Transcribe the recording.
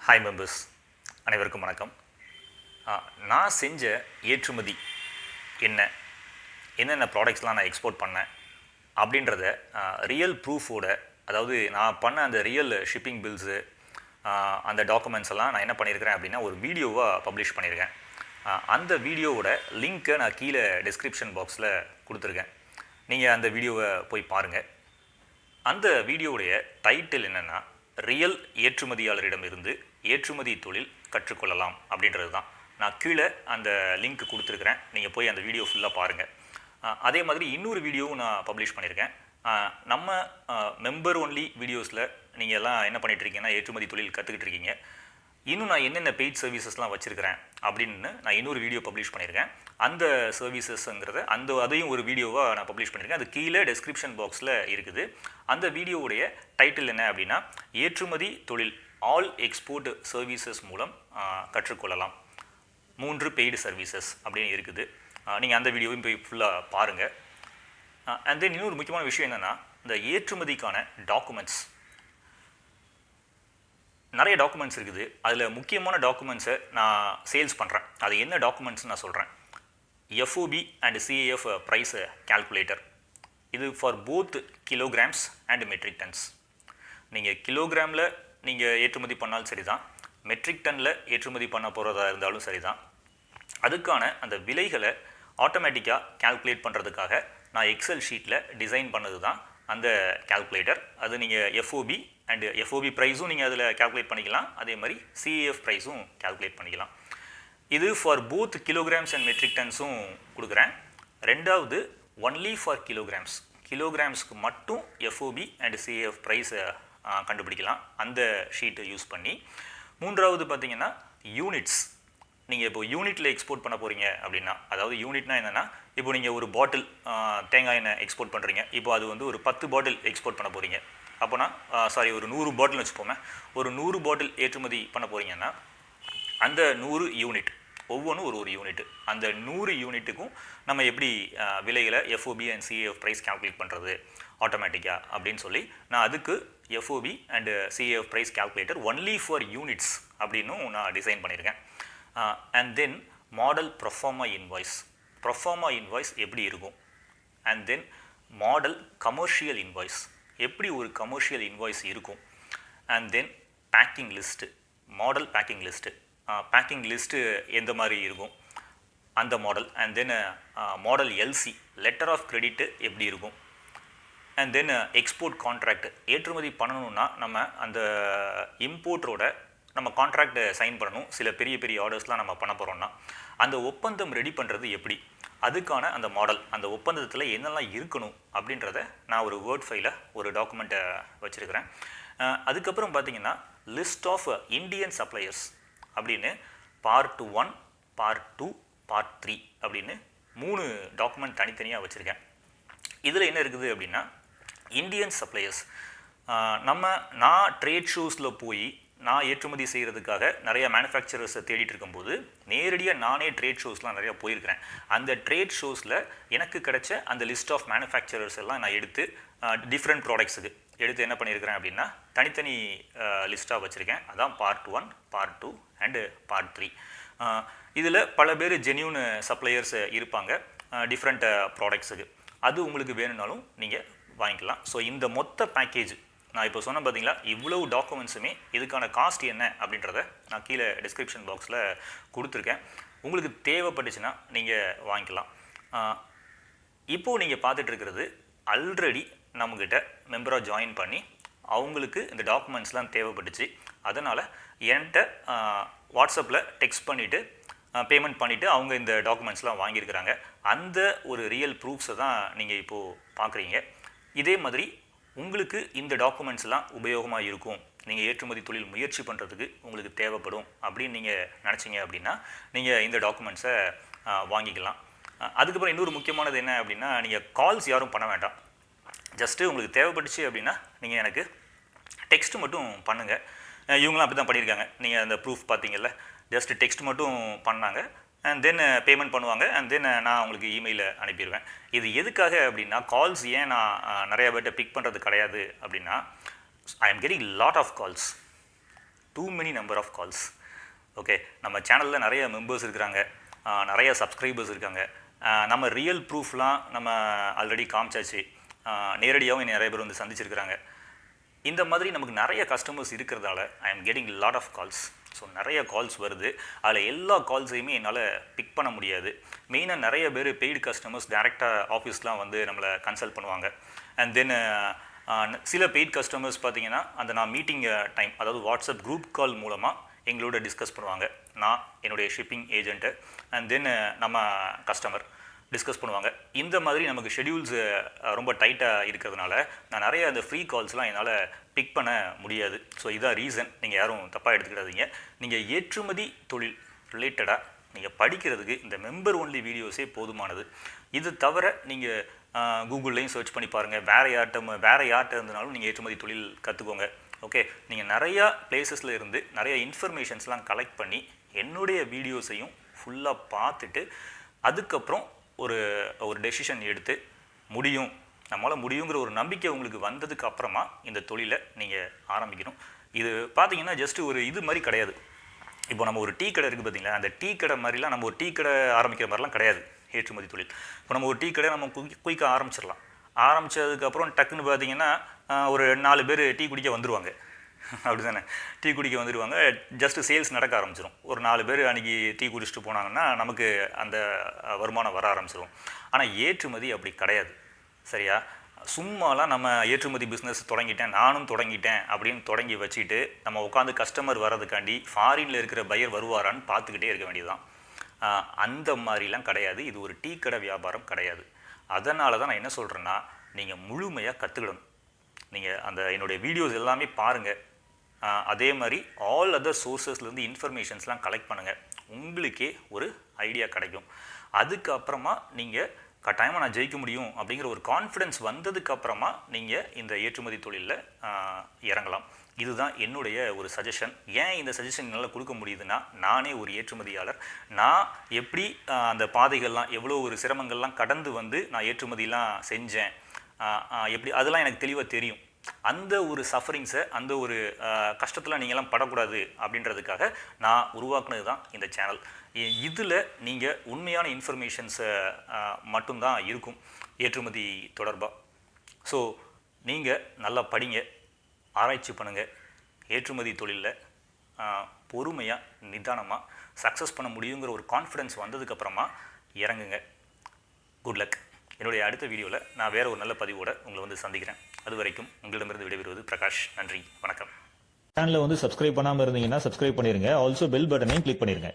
Hi members, அனைவருக்கும் வணக்கம். நான் செஞ்ச ஏற்றுமதி என்னென்ன ப்ராடக்ட்ஸ்லாம் நான் எக்ஸ்போர்ட் பண்ணேன் அப்படின்றத ரியல் ப்ரூஃபோட, அதாவது நான் பண்ண அந்த ரியல் ஷிப்பிங் பில்ஸு, அந்த டாக்குமெண்ட்ஸ் எல்லாம் நான் என்ன பண்ணியிருக்கிறேன் அப்படின்னா ஒரு வீடியோவாக பப்ளிஷ் பண்ணியிருக்கேன். அந்த வீடியோவோட லிங்க்கை நான் கீழே டிஸ்கிரிப்ஷன் பாக்ஸில் கொடுத்துருக்கேன். நீங்கள் அந்த வீடியோவை போய் பாருங்கள். அந்த வீடியோவுடைய டைட்டில் என்னென்னா, ரியல் ஏற்றுமதியாளரிடமிருந்து ஏற்றுமதி தொழில் கற்றுக்கொள்ளலாம் அப்படின்றது தான். நான் கீழே அந்த லிங்க் கொடுத்துருக்குறேன். நீங்கள் போய் அந்த வீடியோ ஃபுல்லாக பாருங்கள். அதே மாதிரி இன்னொரு வீடியோவும் நான் பப்ளிஷ் பண்ணியிருக்கேன். நம்ம மெம்பர் ஒன்லி வீடியோஸில் நீங்கள் எல்லாம் என்ன பண்ணிகிட்ருக்கீங்கன்னா ஏற்றுமதி தொழில் கற்றுக்கிட்டு இருக்கீங்க. இன்னும் நான் என்னென்ன பெய்ட் சர்வீசஸ்லாம் வச்சுருக்கிறேன் அப்படின்னு நான் இன்னொரு வீடியோ பப்ளிஷ் பண்ணியிருக்கேன். அந்த சர்வீசஸ்ங்கிறத அதையும் ஒரு வீடியோவாக நான் பப்ளிஷ் பண்ணியிருக்கேன். அது கீழே டிஸ்கிரிப்ஷன் பாக்ஸில் இருக்குது. அந்த வீடியோவுடைய டைட்டில் என்ன அப்படின்னா, ஏற்றுமதி தொழில் ஆல் எக்ஸ்போர்ட் சர்வீசஸ் மூலம் கற்றுக்கொள்ளலாம் 3 பெய்டு சர்வீசஸ் அப்படின்னு இருக்குது. நீங்கள் அந்த வீடியோவையும் போய் ஃபுல்லாக பாருங்கள். அண்ட் தென் இன்னொரு முக்கியமான விஷயம் என்னென்னா, இந்த ஏற்றுமதிக்கான டாக்குமெண்ட்ஸ், நிறைய டாக்குமெண்ட்ஸ் இருக்குது. அதில் முக்கியமான டாக்குமெண்ட்ஸை நான் சேல்ஸ் பண்ணுறேன். அது என்ன டாக்குமெண்ட்ஸ்னு நான் சொல்கிறேன். FOB and CIF price calculator. இது for both kilograms and metric tons. நீங்கள் கிலோகிராமில் நீங்கள் ஏற்றுமதி பண்ணாலும் சரி தான், மெட்ரிக் டனில் ஏற்றுமதி பண்ண போகிறதா இருந்தாலும் சரி தான், அதுக்கான அந்த விலைகளை ஆட்டோமேட்டிக்காக கால்குலேட் பண்ணுறதுக்காக நான் எக்ஸல் ஷீட்டில் டிசைன் பண்ணது தான் அந்த கால்குலேட்டர். அது நீங்கள் FOB அண்ட் FOB ப்ரைஸும் நீங்கள் அதில் கால்குலேட் பண்ணிக்கலாம். அதே மாதிரி CIF ப்ரைஸும் கால்குலேட் பண்ணிக்கலாம். இது for both kilograms and metric டன்ஸும் கொடுக்குறேன். ரெண்டாவது ஒன்லி ஃபார் கிலோகிராம்ஸ், கிலோகிராம்ஸ்க்கு மட்டும் FOB அண்ட் CIF ப்ரைஸை கண்டுபிடிக்கலாம் அந்த ஷீட்டை யூஸ் பண்ணி. மூன்றாவது பார்த்தீங்கன்னா யூனிட்ஸ். நீங்கள் இப்போ யூனிட்டில் எக்ஸ்போர்ட் பண்ண போகிறீங்க அப்படின்னா, அதாவது யூனிட்னா என்னென்னா, இப்போ நீங்கள் ஒரு பாட்டில் தேங்காய் எண்ணெய் எக்ஸ்போர்ட் பண்ணுறீங்க. இப்போ அது வந்து ஒரு 10 பாட்டில் எக்ஸ்போர்ட் பண்ண போகிறீங்க. அப்போனா ஒரு 100 பாட்டில் வச்சுப்போமே, ஒரு 100 பாட்டில் ஏற்றுமதி பண்ண போகிறீங்கன்னா அந்த 100 யூனிட், ஒவ்வொன்றும் ஒரு யூனிட்டு, அந்த 100 யூனிட்டுக்கும் நம்ம எப்படி விலைகளை FOB and CIF price calculate பண்ணுறது ஆட்டோமேட்டிக்காக அப்படின்னு சொல்லி நான் அதுக்கு FOB and CIF price calculator only for units அப்படின்னும் நான் டிசைன் பண்ணியிருக்கேன். And then model proforma invoice. Proforma invoice எப்படி இருக்கும்? And then model commercial invoice, எப்படி ஒரு கமர்ஷியல் இன்வாய்ஸ் இருக்கும்? And then packing list, model packing list, packing list எந்த மாதிரி இருக்கும் அந்த model. And then model LC, letter of credit எப்படி இருக்கும்? And then export contract. ஏற்றுமதி பண்ணணுன்னா நம்ம அந்த இம்போர்ட்டரோட நம்ம கான்ட்ராக்டை சைன் பண்ணணும். சில பெரிய பெரிய ஆர்டர்ஸ்லாம் நம்ம பண்ண போகிறோம்னா அந்த ஒப்பந்தம் ரெடி பண்ணுறது எப்படி, அதுக்கான அந்த மாடல், அந்த ஒப்பந்தத்தில் என்னெல்லாம் இருக்கணும் அப்படின்றத நான் ஒரு வேர்ட் ஃபைலில் ஒரு டாக்குமெண்ட்டை வச்சுருக்கிறேன். அதுக்கப்புறம் பார்த்தீங்கன்னா லிஸ்ட் ஆஃப் இந்தியன் சப்ளையர்ஸ் அப்படின்னு பார்ட் 1, பார்ட் 2, பார்ட் 3 அப்படின்னு 3 டாக்குமெண்ட் தனித்தனியாக வச்சுருக்கேன். இதில் என்ன இருக்குது அப்படின்னா, இந்தியன் சப்ளையர்ஸ். நான் ட்ரேட் ஷோஸில் போய் நான் ஏற்றுமதி செய்கிறதுக்காக நிறைய மேனுஃபேக்சரர்ஸை தேடிட்டு இருக்கும்போது நேரடியாக நானே ட்ரேட் ஷோஸ்லாம் நிறையா போயிருக்கிறேன். அந்த ட்ரேட் ஷோஸில் எனக்கு கிடைச்ச அந்த லிஸ்ட் ஆஃப் மேனுஃபேக்சரர்ஸ் எல்லாம் நான் எடுத்து டிஃப்ரெண்ட் ப்ராடக்ட்ஸுக்கு எடுத்து என்ன பண்ணியிருக்கிறேன் அப்படின்னா தனித்தனி லிஸ்ட்டாக வச்சுருக்கேன். அதான் பார்ட் 1, பார்ட் 2 அண்டு பார்ட் 3. இதில் பல பேர் ஜென்யூன் சப்ளையர்ஸ் இருப்பாங்க டிஃப்ரெண்ட் ப்ராடக்ட்ஸுக்கு. அது உங்களுக்கு வேணும்னாலும் நீங்கள் வாங்கிக்கலாம். ஸோ இந்த மொத்த பேக்கேஜ் நான் இப்போ சொன்ன பார்த்தீங்களா, இவ்வளவு டாக்குமெண்ட்ஸுமே இதுக்கான காஸ்ட் என்ன அப்படின்றத நான் கீழே டிஸ்கிரிப்ஷன் பாக்ஸில் கொடுத்துருக்கேன். உங்களுக்கு தேவைப்பட்டுச்சுன்னா நீங்கள் வாங்கிக்கலாம். இப்போது நீங்கள் பார்த்துட்ருக்கிறது ஆல்ரெடி நம்மக்கிட்ட மெம்பராக ஜாயின் பண்ணி அவங்களுக்கு இந்த டாக்குமெண்ட்ஸ்லாம் தேவைப்பட்டுச்சு. அதனால் என்கிட்ட வாட்ஸ்அப்பில் டெக்ஸ்ட் பண்ணிவிட்டு பேமெண்ட் பண்ணிவிட்டு அவங்க இந்த டாக்குமெண்ட்ஸ்லாம் வாங்கியிருக்கிறாங்க. அந்த ஒரு ரியல் ப்ரூஃப்ஸை தான் நீங்கள் இப்போது பார்க்குறீங்க. இதே மாதிரி உங்களுக்கு இந்த டாக்குமெண்ட்ஸ்லாம் உபயோகமாக இருக்கும், நீங்கள் ஏற்றுமதி தொழில் முயற்சி பண்ணுறதுக்கு உங்களுக்கு தேவைப்படும் அப்படின்னு நீங்கள் நினச்சிங்க அப்படின்னா நீங்கள் இந்த டாக்குமெண்ட்ஸை வாங்கிக்கலாம். அதுக்கப்புறம் இன்னொரு முக்கியமானது என்ன அப்படின்னா, நீங்கள் கால்ஸ் யாரும் பண்ண வேண்டாம். ஜஸ்ட்டு உங்களுக்கு தேவைப்பட்டுச்சு அப்படின்னா நீங்கள் எனக்கு டெக்ஸ்ட் மட்டும் பண்ணுங்கள். இவங்களாம் அப்படி தான் பண்ணியிருக்காங்க. நீங்கள் அந்த ப்ரூஃப் பார்த்தீங்கல்ல, ஜஸ்ட் டெக்ஸ்ட் மட்டும் பண்ணாங்க. அண்ட் தென் பேமெண்ட் பண்ணுவாங்க. அண்ட் தென் நான் உங்களுக்கு இமெயிலை அனுப்பிடுவேன். இது எதுக்காக அப்படின்னா, கால்ஸ் ஏன் நான் நிறையா பேர்ட்ட பிக் பண்ணுறது கிடையாது அப்படின்னா, I am getting lot of calls. Too many number of calls. Okay, நம்ம சேனலில் நிறைய மெம்பர்ஸ் இருக்கிறாங்க, நிறைய சப்ஸ்கிரைபர்ஸ் இருக்காங்க. நம்ம ரியல் ப்ரூஃப்லாம் நம்ம ஆல்ரெடி காமிச்சாச்சு. நேரடியாகவும் நிறைய பேர் வந்து சந்திச்சிருக்கிறாங்க. இந்த மாதிரி நமக்கு நிறைய கஸ்டமர்ஸ் இருக்கிறதால I am getting lot of calls. So நிறைய கால்ஸ் வருது. அதில் எல்லா கால்ஸையுமே என்னால் பிக் பண்ண முடியாது. மெயினாக நிறைய பேர் பெய்டு கஸ்டமர்ஸ் டேரெக்டாக ஆஃபீஸ்லாம் வந்து நம்மளை கன்சல்ட் பண்ணுவாங்க. அண்ட் தென் சில பெய்ட் கஸ்டமர்ஸ் பார்த்தீங்கன்னா அந்த நான் மீட்டிங் டைம், அதாவது வாட்ஸ்அப் குரூப் கால் மூலமாக எங்களோட டிஸ்கஸ் பண்ணுவாங்க. நான் என்னுடைய ஷிப்பிங் ஏஜென்ட்டு அண்ட் தென் நம்ம கஸ்டமர் டிஸ்கஸ் பண்ணுவாங்க. இந்த மாதிரி நமக்கு ஷெடியூல்ஸ் ரொம்ப டைட்டாக இருக்கிறதுனால நான் நிறைய அந்த ஃப்ரீ கால்ஸ்லாம் என்னால் பிக் பண்ண முடியாது. ஸோ இதான் ரீசன். நீங்கள் யாரும் தப்பாக எடுத்துக்கிடாதீங்க. நீங்கள் ஏற்றுமதி தொழில் ரிலேட்டடாக நீங்கள் படிக்கிறதுக்கு இந்த மெம்பர் ஒன்லி வீடியோஸே போதுமானது. இது தவிர நீங்கள் கூகுள்லேயும் சர்ச் பண்ணி பாருங்கள். வேறு யார்கிட்ட இருந்தனாலும் நீங்கள் ஏற்றுமதி தொழில் கற்றுக்கோங்க. ஓகே, நீங்கள் நிறையா பிளேசஸில் இருந்து நிறைய இன்ஃபர்மேஷன்ஸ்லாம் கலெக்ட் பண்ணி என்னுடைய வீடியோஸையும் ஃபுல்லாக பார்த்துட்டு அதுக்கப்புறம் ஒரு டெசிஷன் எடுத்து முடியும், நம்மளால் முடியுங்கிற ஒரு நம்பிக்கை உங்களுக்கு வந்ததுக்கு அப்புறமா இந்த தொழிலை நீங்கள் ஆரம்பிக்கணும். இது பார்த்தீங்கன்னா ஜஸ்ட் ஒரு இது மாதிரி கிடையாது. இப்போ நம்ம ஒரு டீ கடை இருக்குது பார்த்தீங்களா, அந்த டீ கடை மாதிரிலாம் நம்ம ஒரு டீ கடை ஆரம்பிக்கிற மாதிரிலாம் கிடையாது ஏற்றுமதி தொழில். இப்போ நம்ம ஒரு டீ கடை நம்ம குயிக்காக ஆரம்பிச்சிடலாம். ஆரம்பித்ததுக்கப்புறம் டக்குன்னு பார்த்தீங்கன்னா ஒரு 4 பேர் டீ குடிக்க வந்துடுவாங்க. அப்படி தானே, டீ குடிக்க வந்துடுவாங்க. ஜஸ்ட்டு சேல்ஸ் நடக்க ஆரம்பிச்சிடும். ஒரு 4 பேர் அன்றைக்கி டீ குடிச்சிட்டு போனாங்கன்னா நமக்கு அந்த வருமானம் வர ஆரம்பிச்சிடும். ஆனால் ஏற்றுமதி அப்படி கிடையாது. சரியா? சும்மாலாம் நம்ம ஏற்றுமதி பிஸ்னஸ் நானும் தொடங்கிட்டேன் அப்படின்னு தொடங்கி வச்சுட்டு நம்ம உட்காந்து கஸ்டமர் வர்றதுக்காண்டி ஃபாரினில் இருக்கிற பையர் வருவாரான்னு பார்த்துக்கிட்டே இருக்க வேண்டியதுதான். அந்த மாதிரிலாம் கிடையாது. இது ஒரு டீ கடை வியாபாரம் கிடையாது. அதனால தான் நான் என்ன சொல்கிறேன்னா, நீங்கள் முழுமையாக கற்றுக்கிடணும். நீங்கள் அந்த என்னுடைய வீடியோஸ் எல்லாமே பாருங்கள். அதே மாதிரி ஆல் அதர் சோர்ஸஸ்லேருந்து இன்ஃபர்மேஷன்ஸ்லாம் கலெக்ட் பண்ணுங்கள். உங்களுக்கே ஒரு ஐடியா கிடைக்கும். அதுக்கப்புறமா நீங்கள் கட்டாயமாக நான் ஜெயிக்க முடியும் அப்படிங்கிற ஒரு கான்ஃபிடென்ஸ் வந்ததுக்கப்புறமா நீங்கள் இந்த ஏற்றுமதி தொழிலில் இறங்கலாம். இதுதான் என்னுடைய ஒரு சஜஷன். ஏன் இந்த சஜஷன் என்னால் கொடுக்க முடியுதுன்னா, நானே ஒரு ஏற்றுமதியாளர். நான் எப்படி அந்த பாதைகள்லாம் எவ்வளோ ஒரு சிரமங்கள்லாம் கடந்து வந்து நான் ஏற்றுமதிலாம் செஞ்சேன், எப்படி அதெல்லாம் எனக்கு தெளிவாக தெரியும். அந்த ஒரு சஃபரிங்ஸை, அந்த ஒரு கஷ்டத்தில் நீங்கள்லாம் படக்கூடாது அப்படின்றதுக்காக நான் உருவாக்குனது தான் இந்த சேனல். இதில் நீங்கள் உண்மையான இன்ஃபர்மேஷன்ஸை மட்டும்தான் இருக்கும் ஏற்றுமதி தொடர்பாக. ஸோ நீங்கள் நல்லா படிங்க, ஆராய்ச்சி பண்ணுங்கள். ஏற்றுமதி தொழிலில் பொறுமையாக நிதானமாக சக்ஸஸ் பண்ண முடியுங்கிற ஒரு கான்ஃபிடென்ஸ் வந்ததுக்கப்புறமா இறங்குங்க. Good luck. என்னுடைய அடுத்த வீடியோவில் நான் வேறு ஒரு நல்ல பதிவோடு உங்களை வந்து சந்திக்கிறேன். அது வரைக்கும் உங்களிடமிருந்து விடைபெறுவது பிரகாஷ். நன்றி, வணக்கம். சேனலை வந்து சப்ஸ்கிரைப் பண்ணாமல் இருந்தீங்கன்னா சப்ஸ்கிரைப் பண்ணிடுங்க. ஆல்சோ பெல் பட்டனையும் கிளிக் பண்ணிடுங்க.